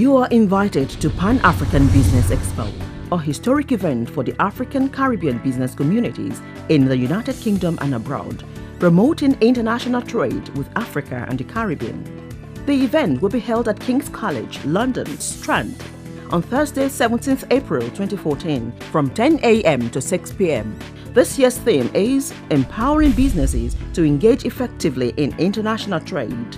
You are invited to Pan African Business Expo, a historic event for the African Caribbean business communities in the United Kingdom and abroad, promoting international trade with Africa and the Caribbean. The event will be held at King's College, London, Strand, on Thursday, 17th April 2014 from 10 a.m. to 6 p.m. This year's theme is Empowering Businesses to Engage Effectively in International Trade.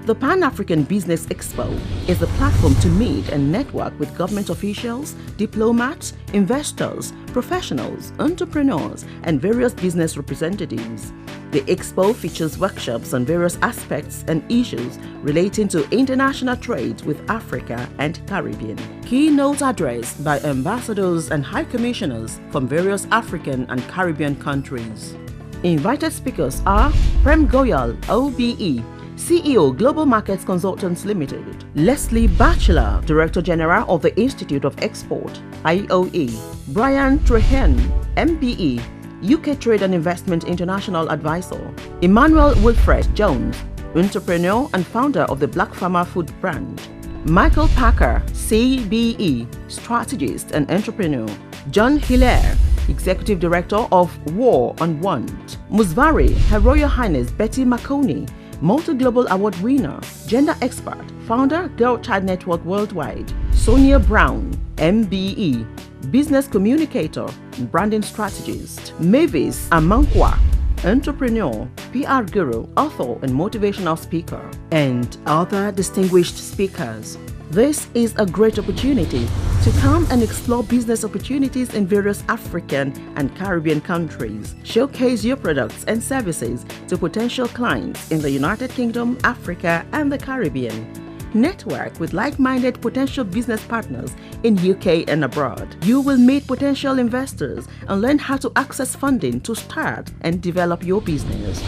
The Pan African Business Expo is a platform to meet and network with government officials, diplomats, investors, professionals, entrepreneurs, and various business representatives. The expo features workshops on various aspects and issues relating to international trade with Africa and Caribbean. Keynote address by ambassadors and high commissioners from various African and Caribbean countries. Invited speakers are Prem Goyal, OBE, CEO Global Markets Consultants Limited, Leslie Batchelor, Director General of the Institute of Export, IOE, Brian Trehen, MBE, UK Trade and Investment International Advisor, Emmanuel Wilfred Jones, entrepreneur and founder of the Black Farmer Food brand, Michael Parker, CBE, strategist and entrepreneur, John Hilaire, Executive Director of War on Want, Musvari, Her Royal Highness Betty Makoni, multi-global award winner, gender expert, founder, Girl Child Network Worldwide, Sonia Brown, MBE, business communicator, branding strategist, Mavis Amankwa, entrepreneur, PR guru, author, and motivational speaker, and other distinguished speakers. This is a great opportunity to come and explore business opportunities in various African and Caribbean countries. Showcase your products and services to potential clients in the United Kingdom, Africa, and the Caribbean. Network with like-minded potential business partners in UK and abroad. You will meet potential investors and learn how to access funding to start and develop your business.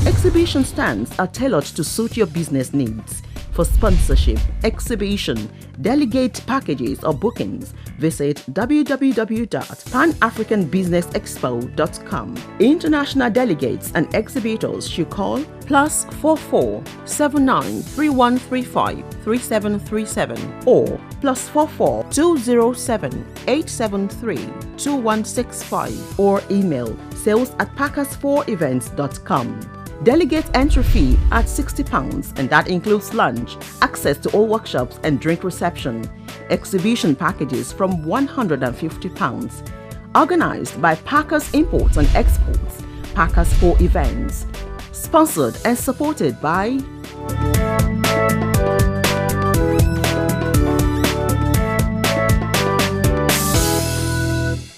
Exhibition stands are tailored to suit your business needs. For sponsorship, exhibition, delegate packages or bookings, visit www.panafricanbusinessexpo.com. International delegates and exhibitors should call +44 79 3135 3737 or +44 207 873 2165 or email sales@packers4events.com. Delegate entry fee at £60 and that includes lunch, access to all workshops and drink reception. Exhibition packages from £150. Organized by Packers Imports and Exports, Packers 4 Events. Sponsored and supported by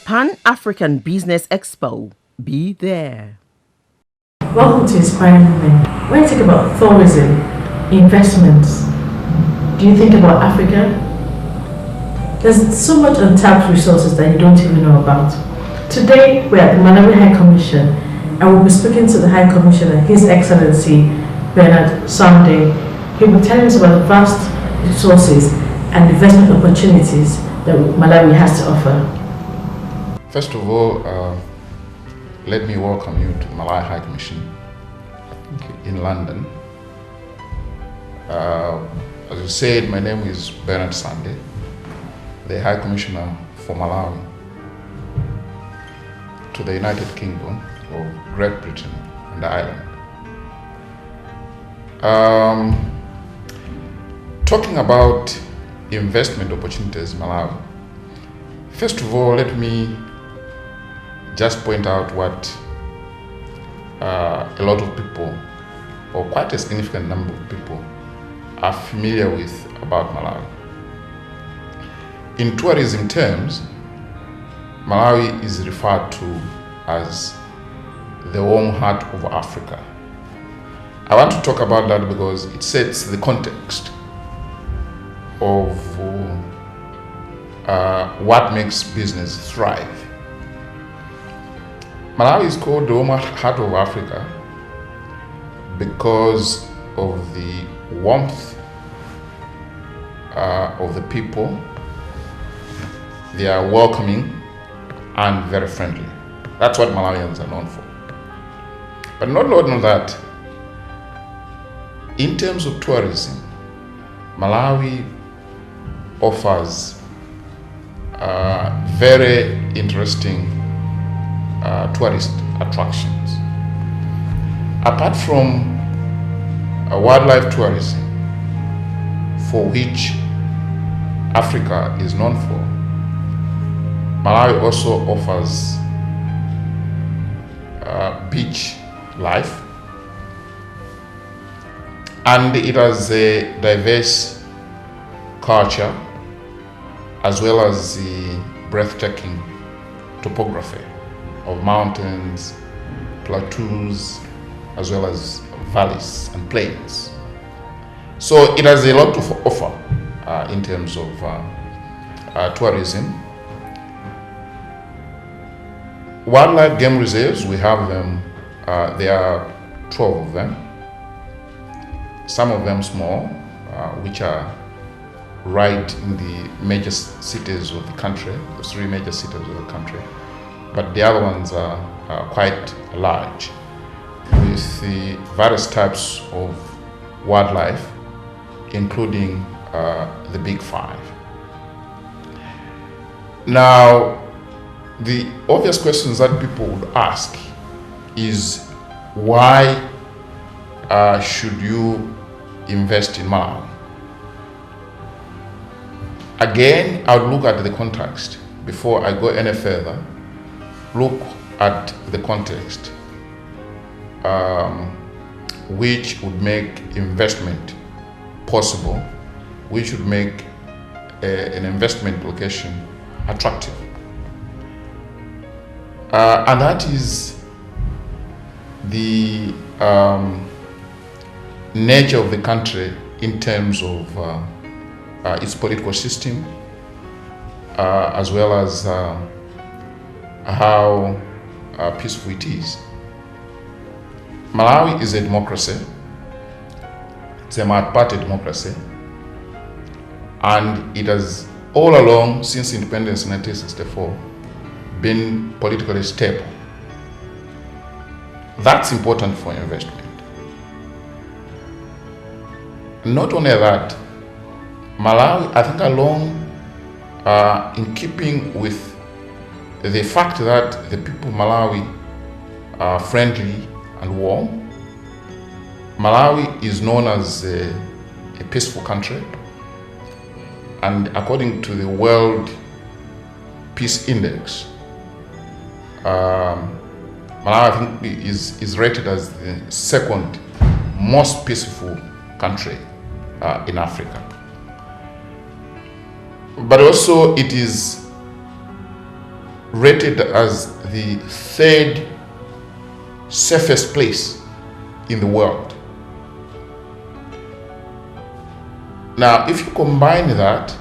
Pan African Business Expo. Be there. Welcome to InspiringWomen. When you think about tourism, investments, do you think about Africa? There's so much untapped resources that you don't even know about. Today, we're at the Malawi High Commission and we'll be speaking to the High Commissioner, His Excellency Bernard Sande. He will tell us about the vast resources and investment opportunities that Malawi has to offer. First of all, let me welcome you to the Malawi High Commission in London. As you said, my name is Bernard Sande, the High Commissioner for Malawi to the United Kingdom of Great Britain and Ireland. Talking about investment opportunities in Malawi, first of all, let me just point out what a lot of people, or quite a significant number of people, are familiar with about Malawi. In tourism terms, Malawi is referred to as the warm heart of Africa. I want to talk about that because it sets the context of what makes business thrive. Malawi is called the warm heart of Africa because of the warmth of the people. They are welcoming and very friendly. That's what Malawians are known for. But not only that, in terms of tourism, Malawi offers very interesting tourist attractions. Apart from wildlife tourism, for which Africa is known for, Malawi also offers beach life, and it has a diverse culture as well as the breathtaking topography of mountains, plateaus, as well as valleys and plains. So it has a lot to offer in terms of tourism. Wildlife game reserves, we have them, there are 12 of them. Some of them small, which are right in the major cities of the country, the 3 major cities of the country. But the other ones are quite large, with the various types of wildlife, including the Big 5. Now, the obvious questions that people would ask is, why should you invest in Malawi? Again, I'll look at the context. Before I go any further, look at the context which would make investment possible, which would make an investment location attractive. And that is the nature of the country in terms of its political system, as well as how peaceful it is. Malawi is a democracy. It's a multi-party democracy, and it has all along, since independence in 1964, been politically stable. That's important for investment. Not only that, Malawi, I think, along in keeping with the fact that the people of Malawi are friendly and warm, Malawi is known as a peaceful country, and according to the World Peace Index, Malawi, I think, is rated as the second most peaceful country in Africa. But also it is rated as the 3rd safest place in the world. Now, if you combine that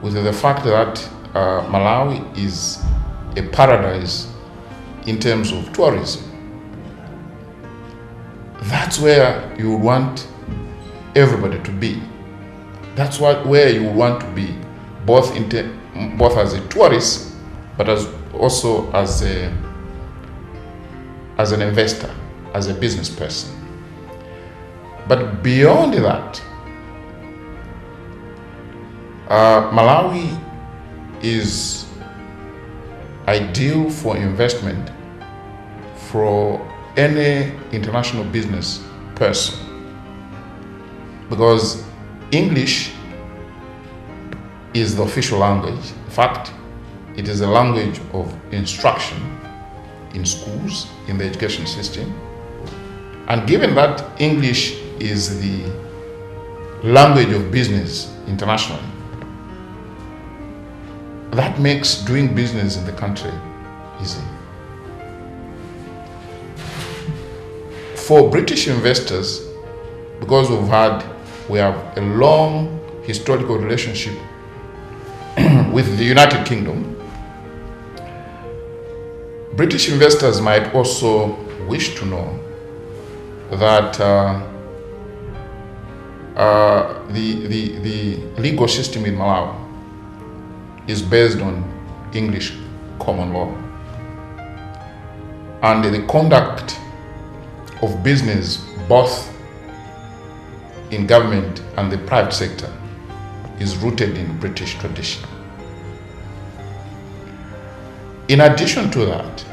with the fact that Malawi is a paradise in terms of tourism, that's where you would want everybody to be. That's where you would want to be, both as a tourist, but also as an investor, as a business person. But beyond that, Malawi is ideal for investment for any international business person, because English is the official language. In fact, it is a language of instruction in schools, in the education system. And given that English is the language of business internationally, that makes doing business in the country easy. For British investors, because we have a long historical relationship with the United Kingdom, British investors might also wish to know that the legal system in Malawi is based on English common law, and the conduct of business both in government and the private sector is rooted in British tradition. In addition to that,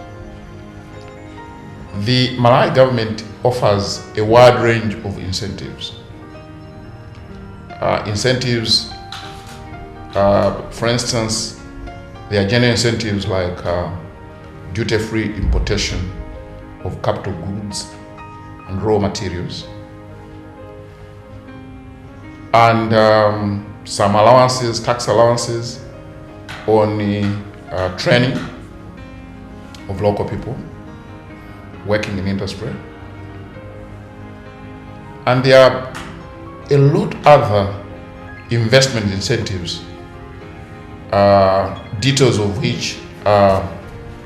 the Malawi government offers a wide range of incentives. For instance, there are general incentives like duty-free importation of capital goods and raw materials, and some allowances, tax allowances on training of local people working in industry. And there are a lot other investment incentives, details of which are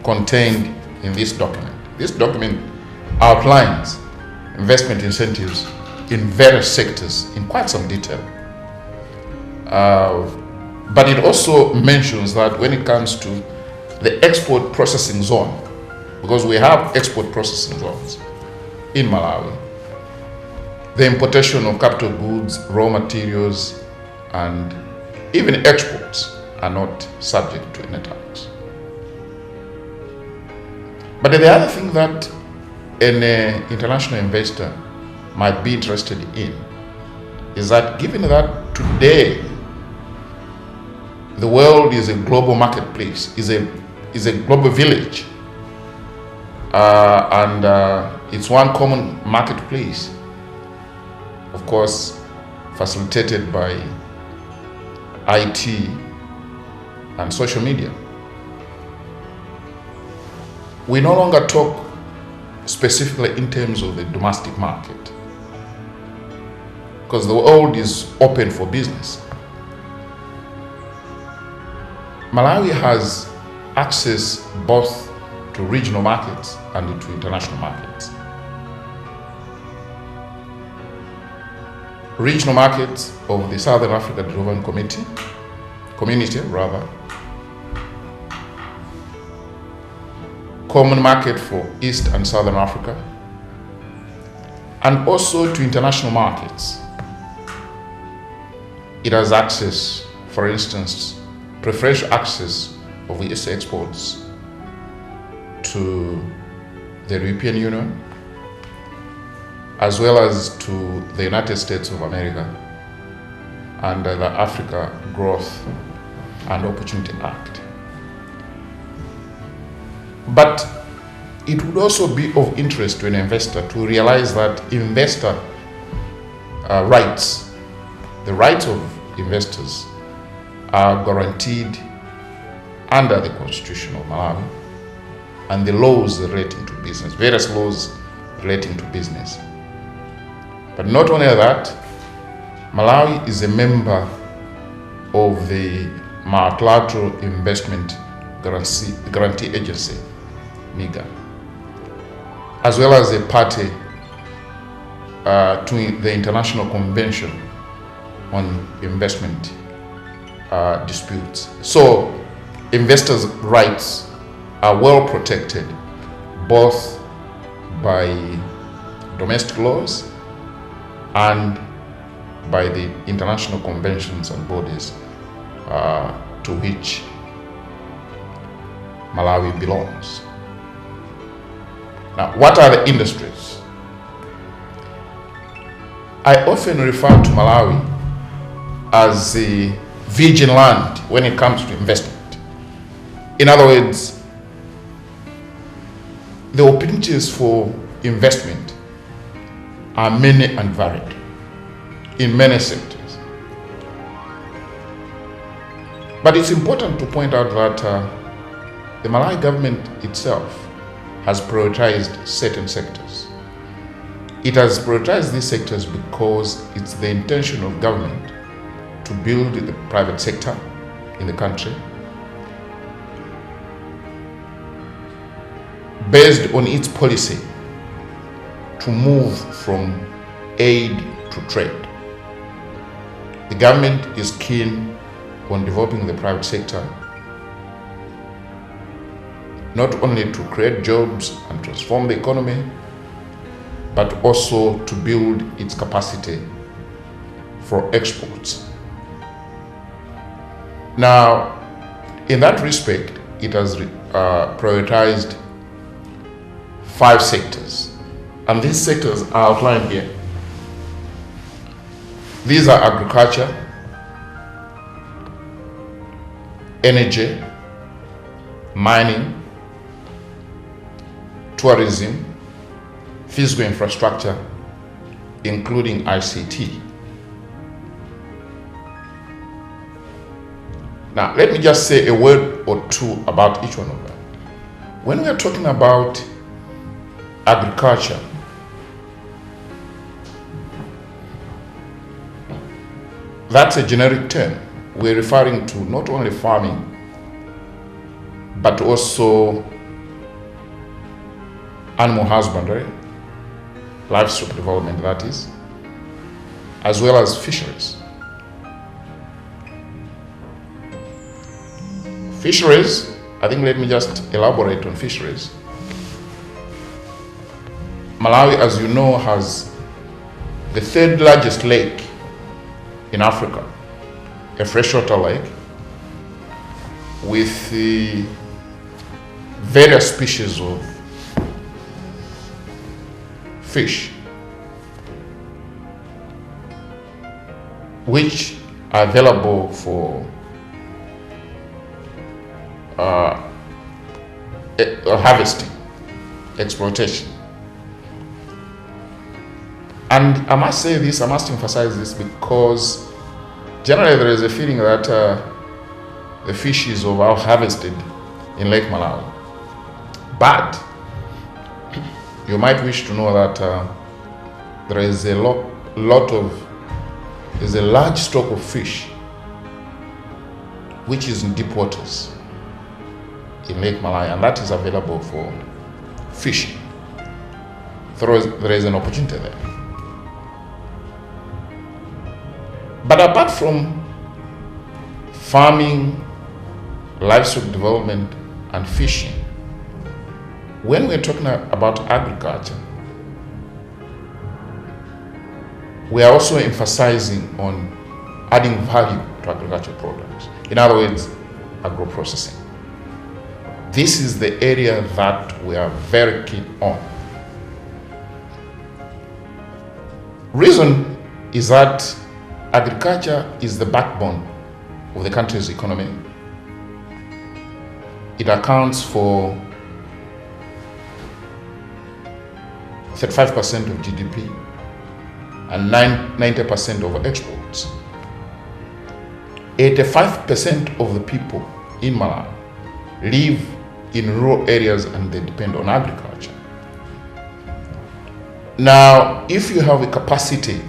contained in this document. This document outlines investment incentives in various sectors in quite some detail. But it also mentions that when it comes to the export processing zone, because we have export processing zones in Malawi, the importation of capital goods, raw materials, and even exports are not subject to any tax. But the other thing that an international investor might be interested in is that, given that today the world is a global marketplace, is a global village, and it's one common marketplace, of course, facilitated by IT and social media. We no longer talk specifically in terms of the domestic market, because the world is open for business. Malawi has access both to regional markets and to international markets. Regional markets of the Southern Africa Development Community, common market for East and Southern Africa, and also to international markets. It has access, for instance, preferential access of its exports to the European Union, as well as to the United States of America under the Africa Growth and Opportunity Act. But it would also be of interest to an investor to realize that investor rights, the rights of investors, are guaranteed under the Constitution of Malawi and the laws relating to business, various laws relating to business. But not only that, Malawi is a member of the Multilateral Investment Guarantee Agency, MIGA, as well as a party to the International Convention on Investment Disputes. So investors' rights are well protected both by domestic laws and by the international conventions and bodies to which Malawi belongs. Now, what are the industries? I often refer to Malawi as a virgin land when it comes to investment. In other words, the opportunities for investment are many and varied in many sectors. But it's important to point out that the Malawi government itself has prioritized certain sectors. It has prioritized these sectors because it's the intention of government to build the private sector in the country based on its policy to move from aid to trade. The government is keen on developing the private sector, not only to create jobs and transform the economy, but also to build its capacity for exports. Now, in that respect, it has prioritized 5 sectors, and these sectors are outlined here. These are agriculture, energy, mining, tourism, physical infrastructure, including ICT. Now, let me just say a word or two about each one of them. When we are talking about agriculture, that's a generic term. We're referring to not only farming, but also animal husbandry, livestock development, that is, as well as fisheries. Fisheries, I think let me just elaborate on fisheries. Malawi, as you know, has the 3rd largest lake in Africa, a freshwater lake with the various species of fish, which are available for harvesting, exploitation. And I must say this, I must emphasize this, because generally there is a feeling that the fish is over-harvested in Lake Malawi. But you might wish to know that there is a large stock of fish which is in deep waters in Lake Malawi, and that is available for fishing. There is an opportunity there. But apart from farming, livestock development, and fishing, when we're talking about agriculture, we are also emphasizing on adding value to agricultural products. In other words, agro-processing. This is the area that we are very keen on. Reason is that agriculture is the backbone of the country's economy. It accounts for 35% of GDP and 90% of exports. 85% of the people in Malawi live in rural areas and they depend on agriculture. Now, if you have a capacity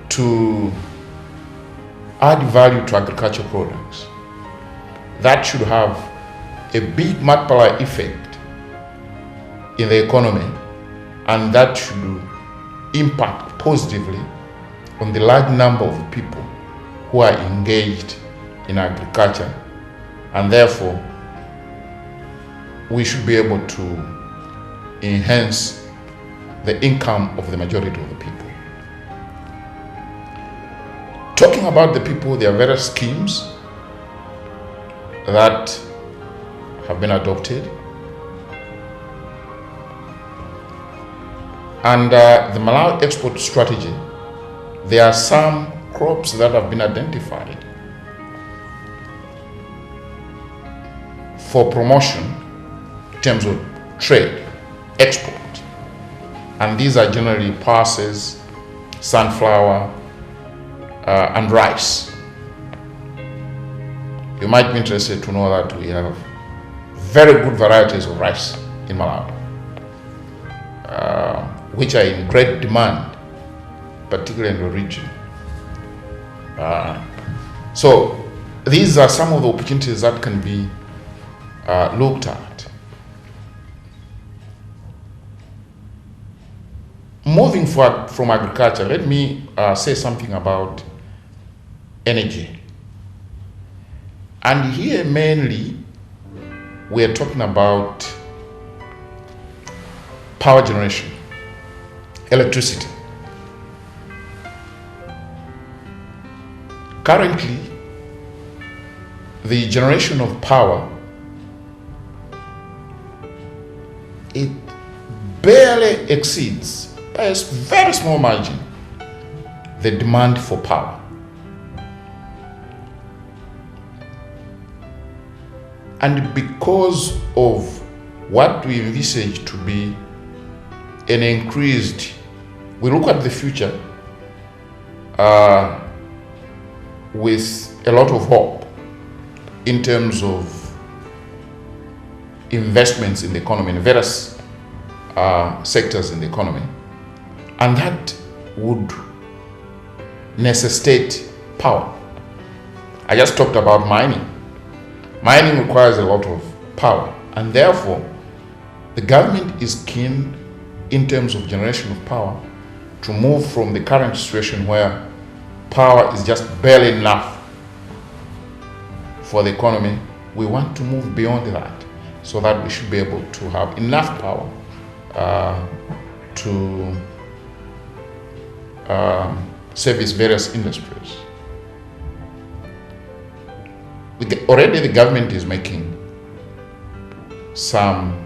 to add value to agricultural products, that should have a big multiplier effect in the economy, and that should impact positively on the large number of people who are engaged in agriculture, and therefore we should be able to enhance the income of the majority of the people. Talking about the people, there are various schemes that have been adopted. Under the Malawi export strategy, there are some crops that have been identified for promotion in terms of trade, export. And these are generally pulses, sunflower, and rice. You might be interested to know that we have very good varieties of rice in Malawi, which are in great demand, particularly in the region. So these are some of the opportunities that can be looked at. Moving forward from agriculture, let me say something about energy. And here mainly we are talking about power generation, electricity. Currently, the generation of power, it barely exceeds, by a very small margin, the demand for power. And because of what we envisage to be an increased, we look at the future with a lot of hope in terms of investments in the economy, in various sectors in the economy. And that would necessitate power. I just talked about mining. Mining requires a lot of power, and therefore the government is keen in terms of generation of power to move from the current situation where power is just barely enough for the economy. We want to move beyond that so that we should be able to have enough power to service various industries. Already the government is making some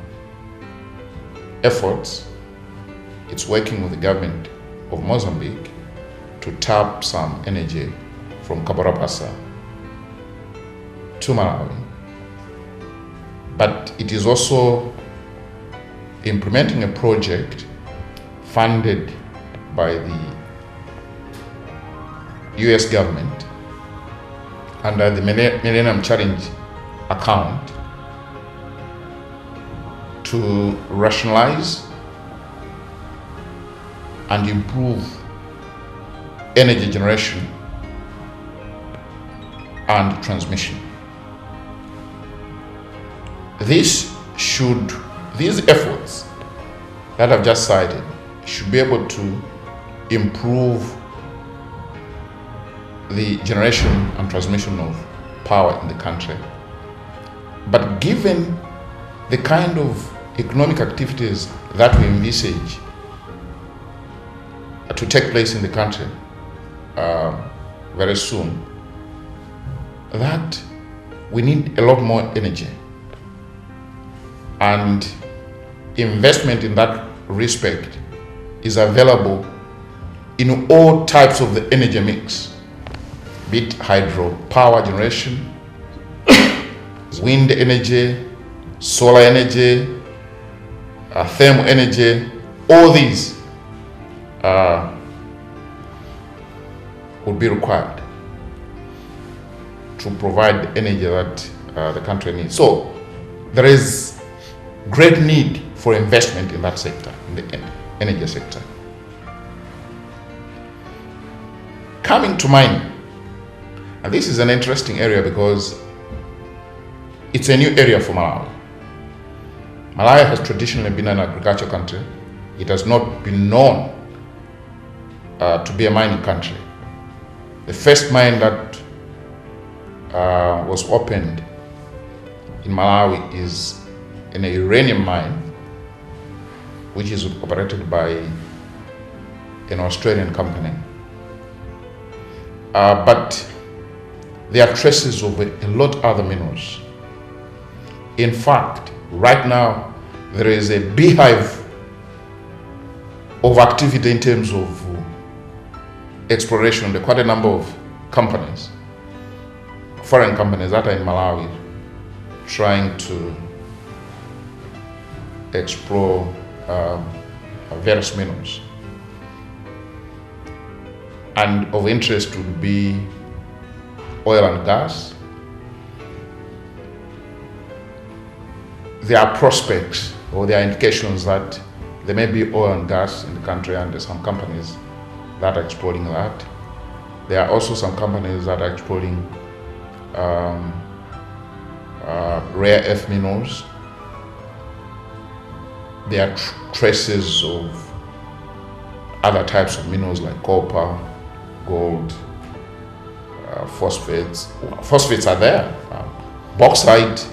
efforts. It's working with the government of Mozambique to tap some energy from Caborabassa to Malawi. But it is also implementing a project funded by the US government under the Millennium Challenge account to rationalize and improve energy generation and transmission. These efforts that I've just cited should be able to improve the generation and transmission of power in the country. But given the kind of economic activities that we envisage to take place in the country very soon, that we need a lot more energy. And investment in that respect is available in all types of the energy mix, be it hydro power generation, wind energy, solar energy, thermal energy. All these would be required to provide the energy that the country needs. So there is great need for investment in that sector, in the energy sector. Coming to mining, and this is an interesting area because it's a new area for Malawi. Malawi has traditionally been an agricultural country. It has not been known to be a mining country. The first mine that was opened in Malawi is an uranium mine, which is operated by an Australian company. But there are traces of a lot of other minerals. In fact, right now, there is a beehive of activity in terms of exploration. There are quite a number of companies, foreign companies that are in Malawi, trying to explore various minerals. And of interest would be oil and gas. There are prospects or there are indications that there may be oil and gas in the country, and there are some companies that are exploring that. There are also some companies that are exploring rare earth minerals. There are traces of other types of minerals like copper, gold, phosphates. Phosphates are there. Bauxite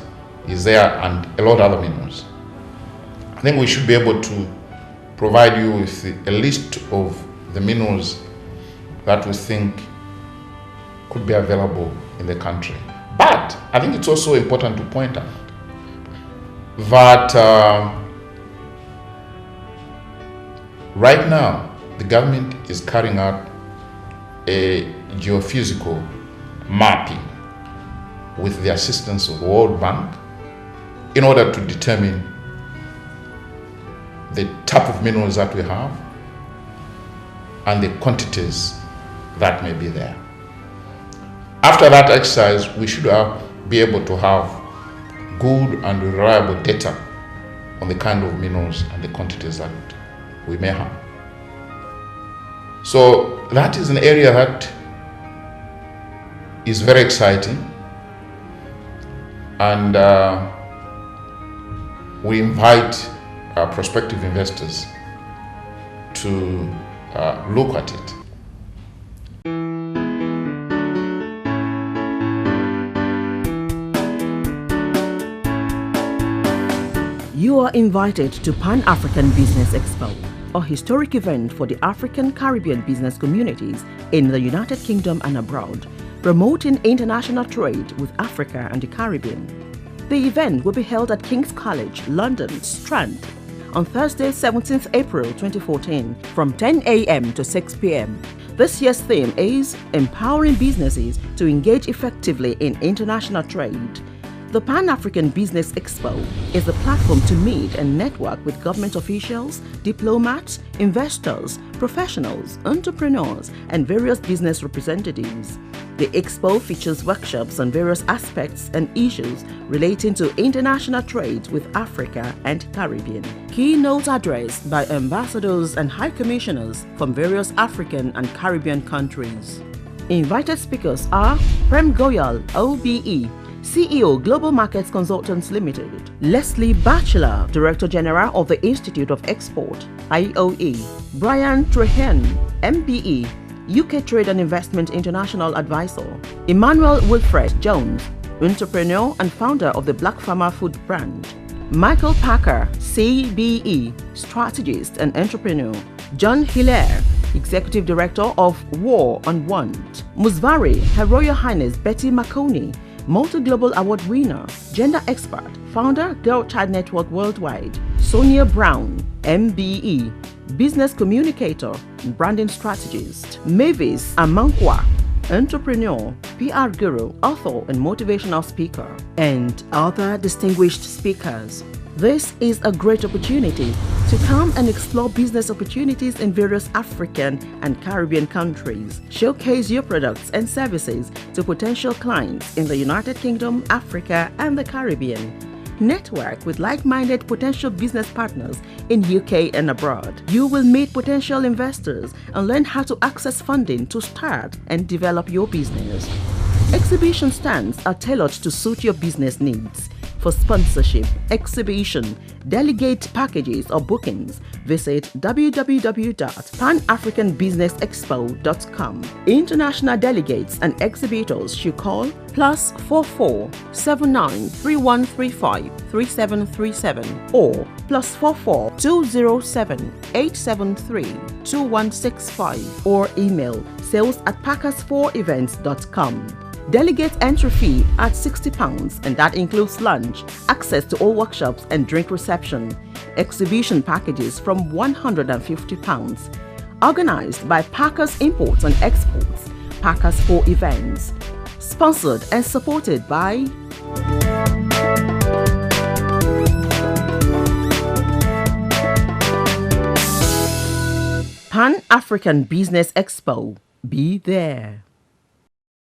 is there, and a lot of other minerals. I think we should be able to provide you with a list of the minerals that we think could be available in the country. But I think it's also important to point out that right now the government is carrying out a geophysical mapping with the assistance of the World Bank in order to determine the type of minerals that we have and the quantities that may be there. After that exercise, we should be able to have good and reliable data on the kind of minerals and the quantities that we may have. So that is an area that is very exciting, and we invite our prospective investors to look at it. You are invited to Pan African Business Expo, a historic event for the African Caribbean business communities in the United Kingdom and abroad, promoting international trade with Africa and the Caribbean. The event will be held at King's College, London, Strand, on Thursday, 17th April 2014, from 10 a.m. to 6 p.m. This year's theme is Empowering Businesses to Engage Effectively in International Trade. The Pan African Business Expo is a platform to meet and network with government officials, diplomats, investors, professionals, entrepreneurs, and various business representatives. The expo features workshops on various aspects and issues relating to international trade with Africa and Caribbean. Keynote address by ambassadors and high commissioners from various African and Caribbean countries. Invited speakers are Prem Goyal, OBE, CEO Global Markets Consultants Limited, Leslie Batchelor, Director General of the Institute of Export, IOE, Brian Trehen, MBE, UK Trade and Investment International Advisor, Emmanuel Wilfred Jones, entrepreneur and founder of the Black Farmer Food brand, Michael Packer, CBE, strategist and entrepreneur, John Hilaire, Executive Director of War on Want, Musvari, Her Royal Highness Betty Makoni, multi-global award winner, gender expert, founder, Girl Child Network Worldwide, Sonia Brown, MBE, business communicator, branding strategist, Mavis Amankwa, entrepreneur, PR guru, author, and motivational speaker, and other distinguished speakers. This is a great opportunity to come and explore business opportunities in various African and Caribbean countries. Showcase your products and services to potential clients in the United Kingdom, Africa, and the Caribbean. Network with like-minded potential business partners in UK and abroad. You will meet potential investors and learn how to access funding to start and develop your business. Exhibition stands are tailored to suit your business needs. For sponsorship, exhibition, delegate packages or bookings, visit www.panafricanbusinessexpo.com. International delegates and exhibitors should call +44 79 3135 3737 or +44 207 873 2165 or email sales@packers4events.com. Delegate entry fee at £60, and that includes lunch, access to all workshops and drink reception. Exhibition packages from £150. Organized by Packers Imports and Exports, Packers 4 Events. Sponsored and supported by Pan African Business Expo. Be there.